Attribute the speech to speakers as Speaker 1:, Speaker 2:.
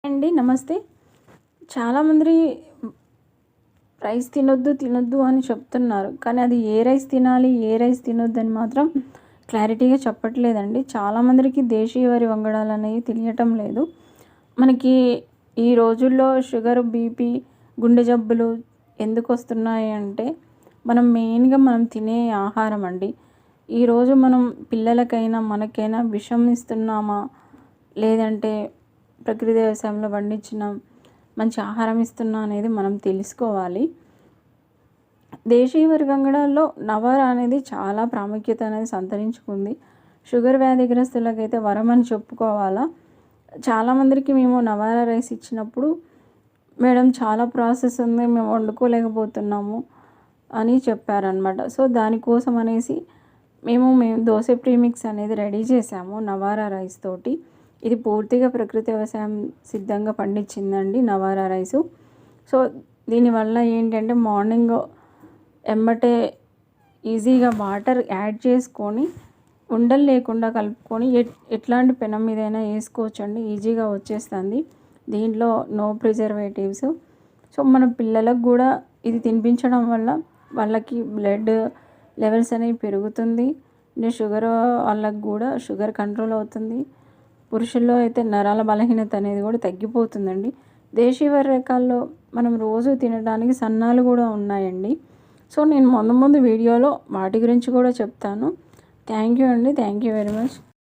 Speaker 1: అండి నమస్తే. చాలామంది రైస్ తినొద్దు అని చెప్తున్నారు. కానీ అది ఏ రైస్ తినాలి, ఏ రైస్ తినొద్దు అని మాత్రం క్లారిటీగా చెప్పట్లేదండి. చాలామందికి దేశీయ వరి వంగడాలు అనేవి తెలియటం లేదు. మనకి ఈ రోజుల్లో షుగర్, బీపీ, గుండె జబ్బులు ఎందుకు వస్తున్నాయి అంటే మనం తినే ఆహారం అండి. ఈరోజు మనం పిల్లలకైనా మనకైనా విషం ఇస్తున్నామా, లేదంటే ప్రకృతి వ్యవసాయంలో పండించిన మంచి ఆహారం ఇస్తున్నా అనేది మనం తెలుసుకోవాలి. దేశీయ వరి వంగడాల్లో నవార అనేది చాలా ప్రాముఖ్యత అనేది సంతరించుకుంది. షుగర్ వ్యాధిగ్రస్తులకైతే వరం అని చెప్పుకోవాలా. చాలామందికి మేము నవార రైస్ ఇచ్చినప్పుడు మేడం చాలా ప్రాసెస్ ఉంది, మేము వండుకోలేకపోతున్నాము అని చెప్పారనమాట. సో దానికోసం అనేసి మేము దోస ప్రీమిక్స్ అనేది రెడీ చేసాము నవార రైస్ తోటి. ఇది పూర్తిగా ప్రకృతి వ్యవసాయం సిద్ధంగా పండించిందండి నవారా రైసు. సో దీనివల్ల ఏంటంటే మార్నింగ్ ఎమ్మటే ఈజీగా వాటర్ యాడ్ చేసుకొని ఉండలు లేకుండా కలుపుకొని ఎట్లాంటి పెనం మీదైనా వేసుకోవచ్చండి, ఈజీగా వచ్చేస్తుంది. దీంట్లో నో ప్రిజర్వేటివ్స్. సో మన పిల్లలకు కూడా ఇది తినిపించడం వల్ల వాళ్ళకి బ్లడ్ లెవెల్స్ అనేవి పెరుగుతుంది. షుగర్ వాళ్ళకి కూడా షుగర్ కంట్రోల్ అవుతుంది. పురుషుల్లో అయితే నరాల బలహీనత అనేది కూడా తగ్గిపోతుందండి. దేశీయ వరి రకాల్లో మనం రోజు తినడానికి సన్నాలు కూడా ఉన్నాయండి. సో నేను ముందు వీడియోలో వాటి గురించి కూడా చెప్తాను. థ్యాంక్ యూ అండి. Thank you very much.